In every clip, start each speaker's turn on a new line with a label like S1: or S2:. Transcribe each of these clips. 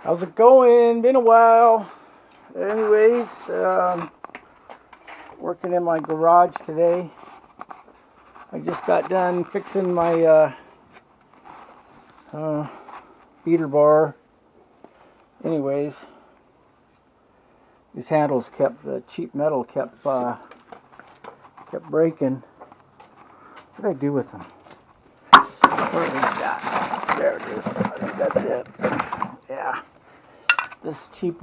S1: How's it going? Been a while. Anyways, working in my garage today. I just got done fixing my beater bar. Anyways, these handles the cheap metal kept breaking. What did I do with them? Where is that? There it is. I think that's it. Yeah. This cheap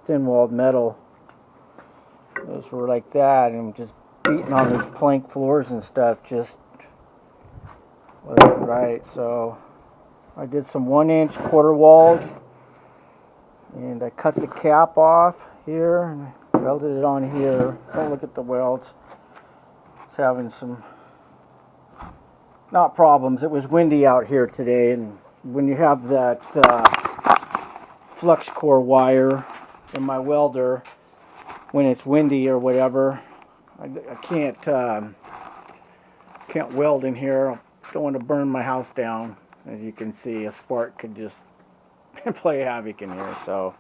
S1: thin-walled metal. Those were like that, and just beating on these plank floors and stuff just wasn't right. So I did some 1-inch quarter-walled, and I cut the cap off here and I welded it on here. Don't look at the welds. It's having some not problems. It was windy out here today, and when you have that flux core wire in my welder, when it's windy or whatever, I can't weld in here. I don't want to burn my house down. As you can see, a spark could just play havoc in here. So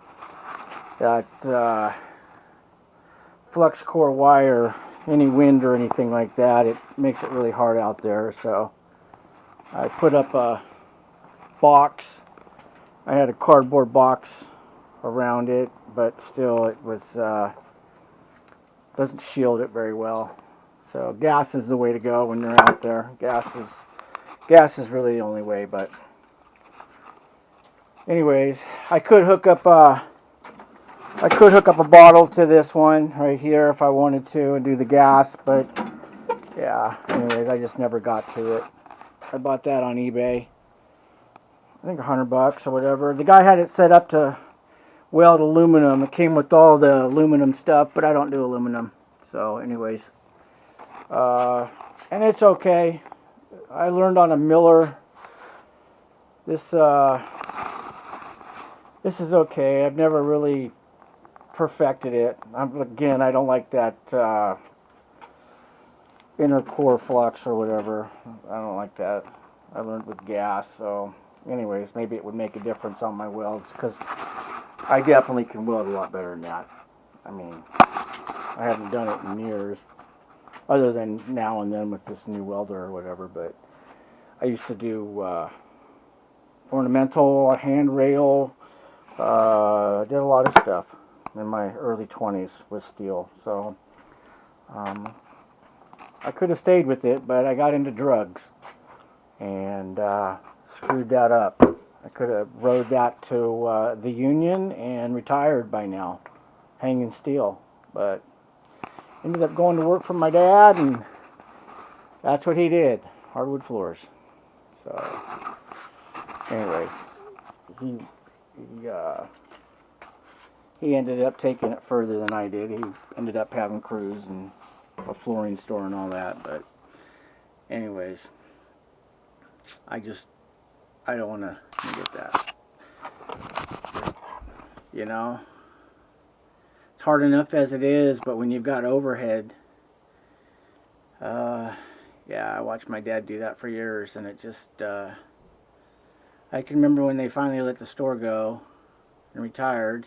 S1: that flux core wire, any wind or anything like that, it makes it really hard out there. So I put up a box. I had a cardboard box around it, but still it was doesn't shield it very well. So gas is the way to go when you're out there. Gas is really the only way. But anyways, I could hook up a bottle to this one right here if I wanted to and do the gas, but yeah. Anyways, I just never got to it. I bought that on eBay. I think $100 or whatever. The guy had it set up to weld aluminum. It came with all the aluminum stuff, but I don't do aluminum. So anyways, and it's okay. I learned on a Miller. This is okay. I've never really perfected it. Again, I don't like that inner core flux or whatever. I don't like that. I learned with gas. So anyways, maybe it would make a difference on my welds, because I definitely can weld a lot better than that. I mean, I haven't done it in years, other than now and then with this new welder or whatever, but I used to do ornamental, handrail, did a lot of stuff in my early 20s with steel. So I could have stayed with it, but I got into drugs and screwed that up. I could have rode that to the union and retired by now, hanging steel. But ended up going to work for my dad, and that's what he did, hardwood floors. So anyways, he ended up taking it further than I did. He ended up having crews and a flooring store and all that. But anyways, I don't want to get that. You know, it's hard enough as it is, but when you've got overhead, yeah, I watched my dad do that for years, and it just, I can remember when they finally let the store go and retired,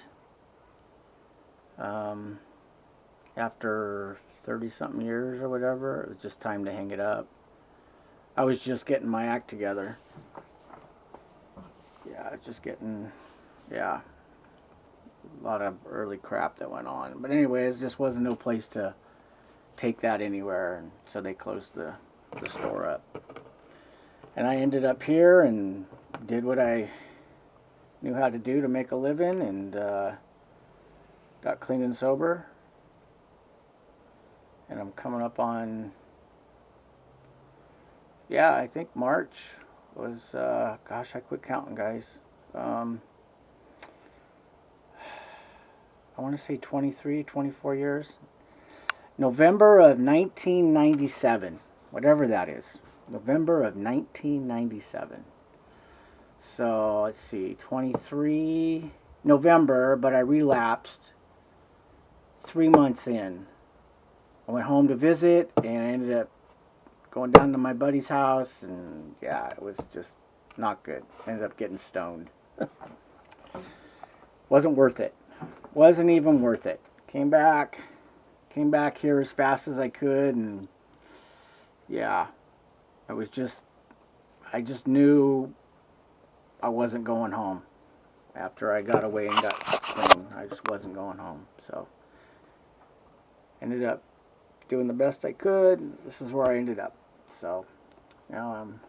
S1: after 30-something years or whatever. It was just time to hang it up. I was just getting my act together. Yeah, just getting, yeah, a lot of early crap that went on. But anyways, just wasn't no place to take that anywhere, and so they closed the store up. And I ended up here and did what I knew how to do to make a living, and got clean and sober. And I'm coming up on, yeah, I think March was, gosh, I quit counting, guys. I want to say 23, 24 years. November of 1997, whatever that is. November of 1997. So, let's see, 23 November, but I relapsed 3 months in. I went home to visit, and I ended up going down to my buddy's house, and yeah, it was just Not good. Ended up getting stoned. Wasn't worth it. Wasn't even worth it. Came back here as fast as I could, and yeah, I just knew I wasn't going home. After I got away and got clean, I just wasn't going home. So, ended up doing the best I could. This is where I ended up. So, now I'm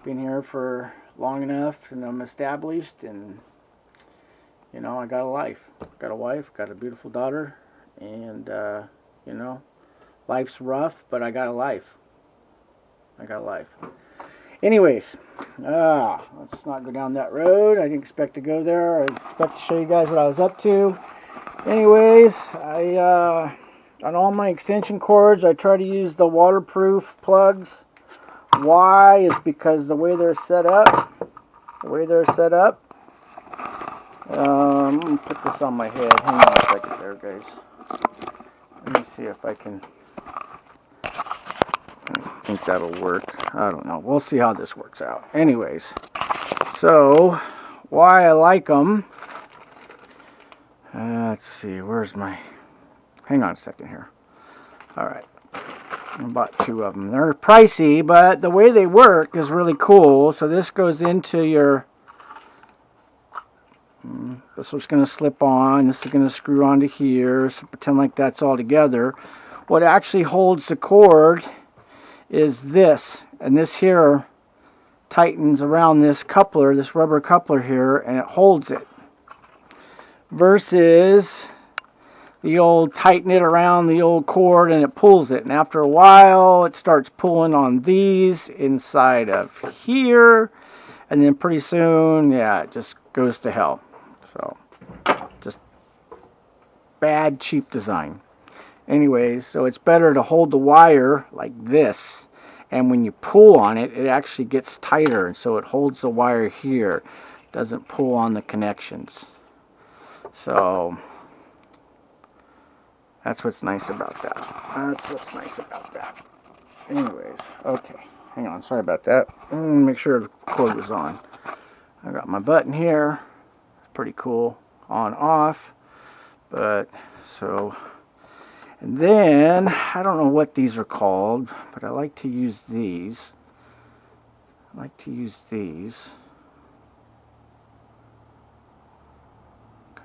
S1: been here for long enough, and I'm established, and you know, I got a life, got a wife, got a beautiful daughter, and you know, life's rough, but I got a life. I got a life. Anyways, let's not go down that road. I didn't expect to go there. I expect to show you guys what I was up to. Anyways, on all my extension cords, I try to use the waterproof plugs. Why? Is because the way they're set up. Let me put this on my head. Hang on a second there, guys. Let me see if I can. I think that'll work. I don't know. We'll see how this works out. Anyways, so why I like them. Let's see. Where's my? Hang on a second here. All right. I bought 2 of them. They're pricey, but the way they work is really cool. So this goes into your. This one's going to slip on. This is going to screw onto here. So pretend like that's all together. What actually holds the cord is this, and this here tightens around this coupler, this rubber coupler here, and it holds it. Versus the old tighten it around the old cord and it pulls it, and after a while it starts pulling on these inside of here, and then pretty soon, yeah, it just goes to hell. So, just bad, cheap design. Anyways, so it's better to hold the wire like this, and when you pull on it, it actually gets tighter, and so it holds the wire here, doesn't pull on the connections. So that's what's nice about that. Anyways, okay, hang on, sorry about that. Make sure the cord was on. I got my button here, pretty cool, on off, but so. And then, I don't know what these are called, but I like to use these. Kind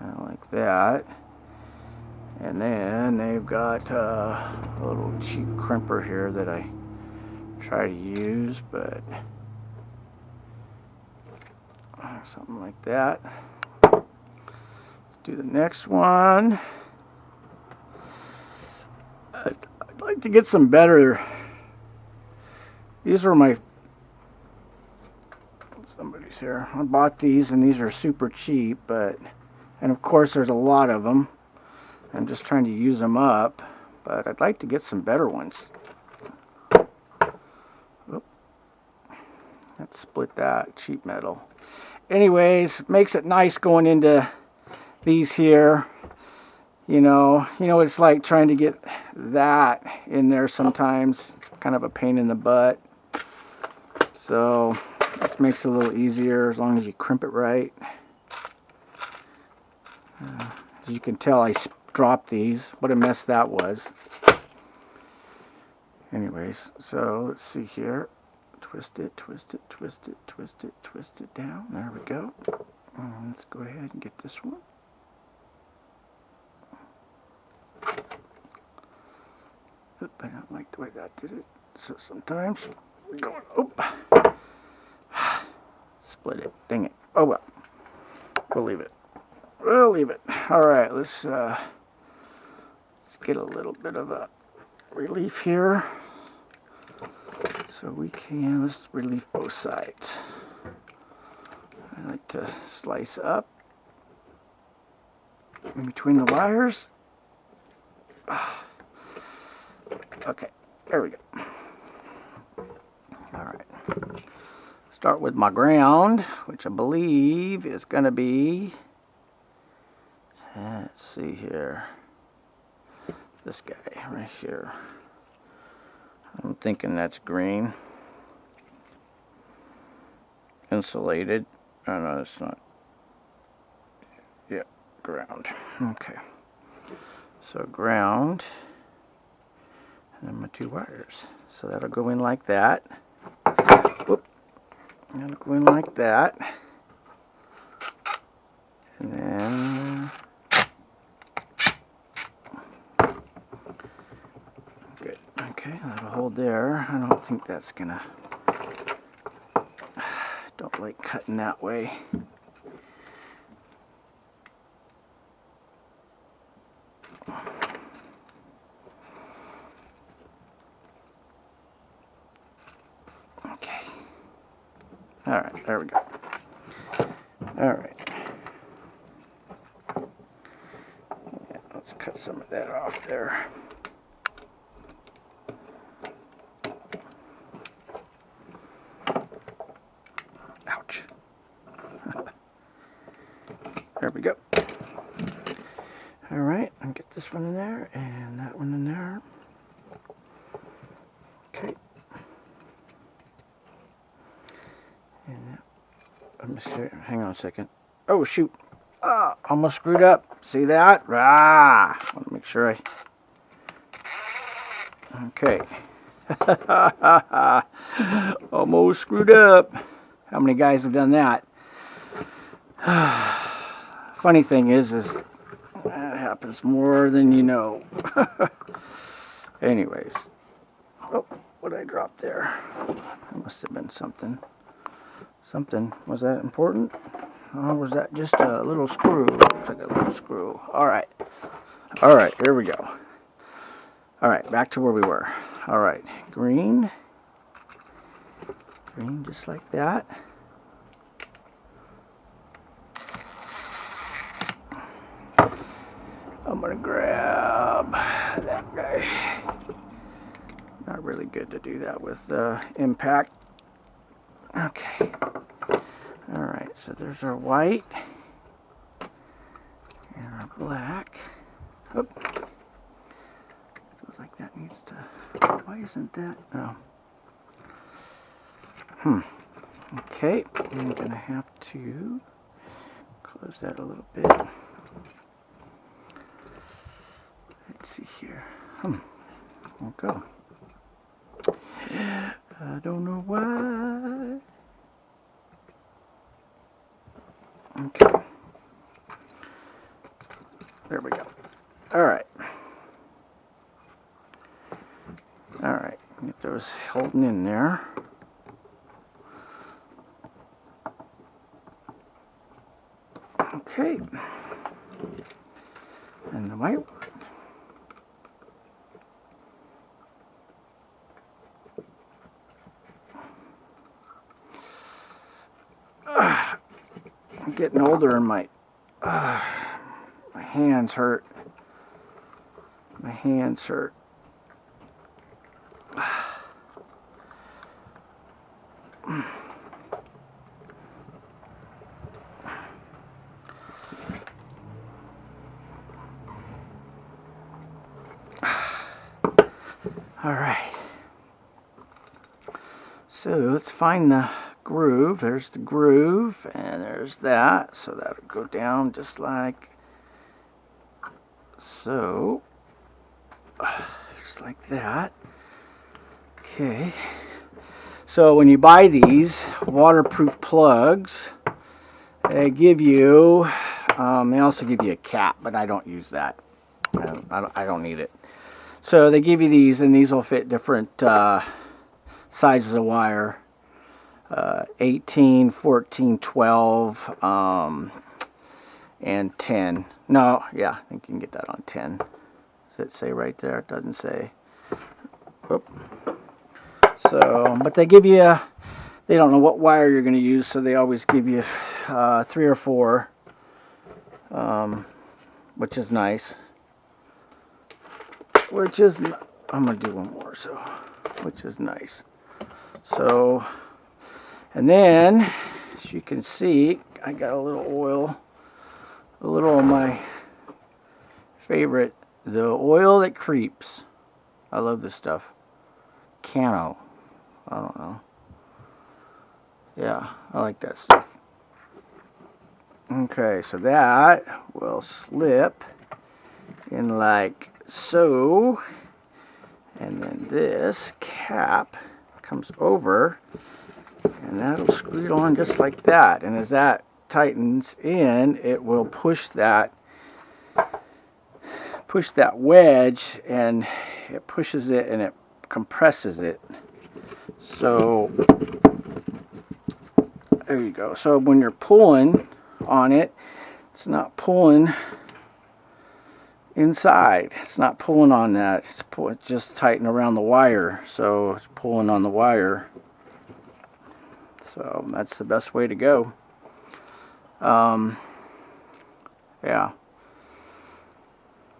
S1: of like that. And then they've got a little cheap crimper here that I try to use, but something like that. Let's do the next one. I'd like to get some better. These are my. Somebody's here. I bought these, and these are super cheap, but. And of course, there's a lot of them. I'm just trying to use them up, but I'd like to get some better ones. Oop. Let's split that. Cheap metal. Anyways, makes it nice going into these here. You know what it's like trying to get that in there sometimes. Kind of a pain in the butt. So this makes it a little easier as long as you crimp it right. As you can tell, I dropped these. What a mess that was. Anyways, so let's see here. Twist it down. There we go. Let's go ahead and get this one. I don't like the way that did it. So sometimes we're going, split it. Dang it. Oh well. We'll leave it. Alright, let's get a little bit of a relief here. So we can, let's relief both sides. I like to slice up in between the wires. Okay, there we go. Alright. Start with my ground, which I believe is going to be, let's see here, this guy right here. I'm thinking that's green. insulated. Oh no, it's not. Yeah, ground. Okay. So ground, and then my 2 wires. So that'll go in like that. Whoop. That'll go in like that. And then good. Okay, that'll hold there. I don't think that's gonna. Don't like cutting that way. Okay. All right, there we go. All right. Yeah, let's cut some of that off there. Ouch. There we go. All right, I'll get this one in there and that one in there. Okay. And that, let me see. Hang on a second. Oh shoot! Ah, almost screwed up. See that? Ah! I want to make sure I. Okay. Almost screwed up. How many guys have done that? Funny thing is that happens more than you know. Anyways. Oh, what did I drop there? That must have been something. Something. Was that important? Or was that just a little screw? Looks like a little screw. Alright. Alright, here we go. Alright, back to where we were. Alright, green. Green just like that. I'm gonna grab that guy. Not really good to do that with impact. Okay. Alright, so there's our white and our black. Oop. Feels like that needs to. Why isn't that? Oh. Okay, I'm gonna have to close that a little bit. Let's see here. Won't go. I don't know why. Okay. There we go. Alright. Alright. Get those holding in there. Okay. And the white. I'm getting older and my hands hurt. My hands hurt. Alright. So let's find the groove. There's the groove and there's that. So that'll go down just like so. Just like that. Okay. So when you buy these waterproof plugs, they give you, they also give you a cap, but I don't use that. I don't need it. So they give you these, and these will fit different sizes of wire. 18, 14, 12, and 10. No, yeah, I think you can get that on 10. Does it say right there? It doesn't say. Oop. So, but they give you, they don't know what wire you're going to use, so they always give you 3 or 4, which is nice. Which is, I'm going to do one more, so, which is nice. So, and then, as you can see, I got a little oil, a little of my favorite, the oil that creeps. I love this stuff. Cano. I don't know. Yeah, I like that stuff. Okay, so that will slip in like so, and then this cap comes over, and that'll screw on just like that. And as that tightens in, it will push that wedge, and it pushes it and it compresses it. So there you go. So when you're pulling on it, it's not pulling inside. It's not pulling on that. It's just tighten around the wire. So it's pulling on the wire. So that's the best way to go. Yeah.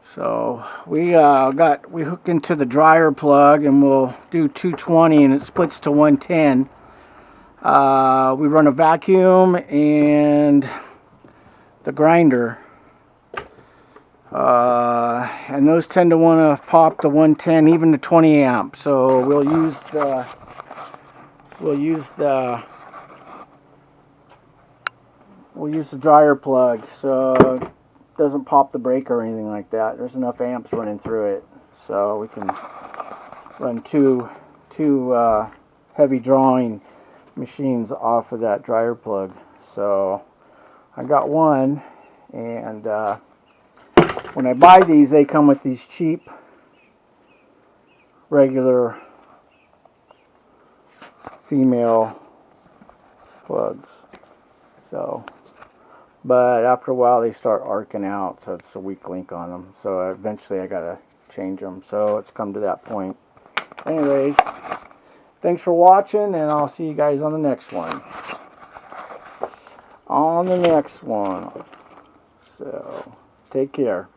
S1: So we hook into the dryer plug, and we'll do 220, and it splits to 110. We run a vacuum and the grinder, and those tend to want to pop the 110, even the 20 amp. So we'll use the dryer plug, so it doesn't pop the breaker or anything like that. There's enough amps running through it, so we can run two heavy drawing machines off of that dryer plug. So I got one, and when I buy these, they come with these cheap regular female plugs. So, but after a while they start arcing out, so it's a weak link on them. So eventually I gotta change them. So it's come to that point. Anyways, thanks for watching, and I'll see you guys on the next one. So take care.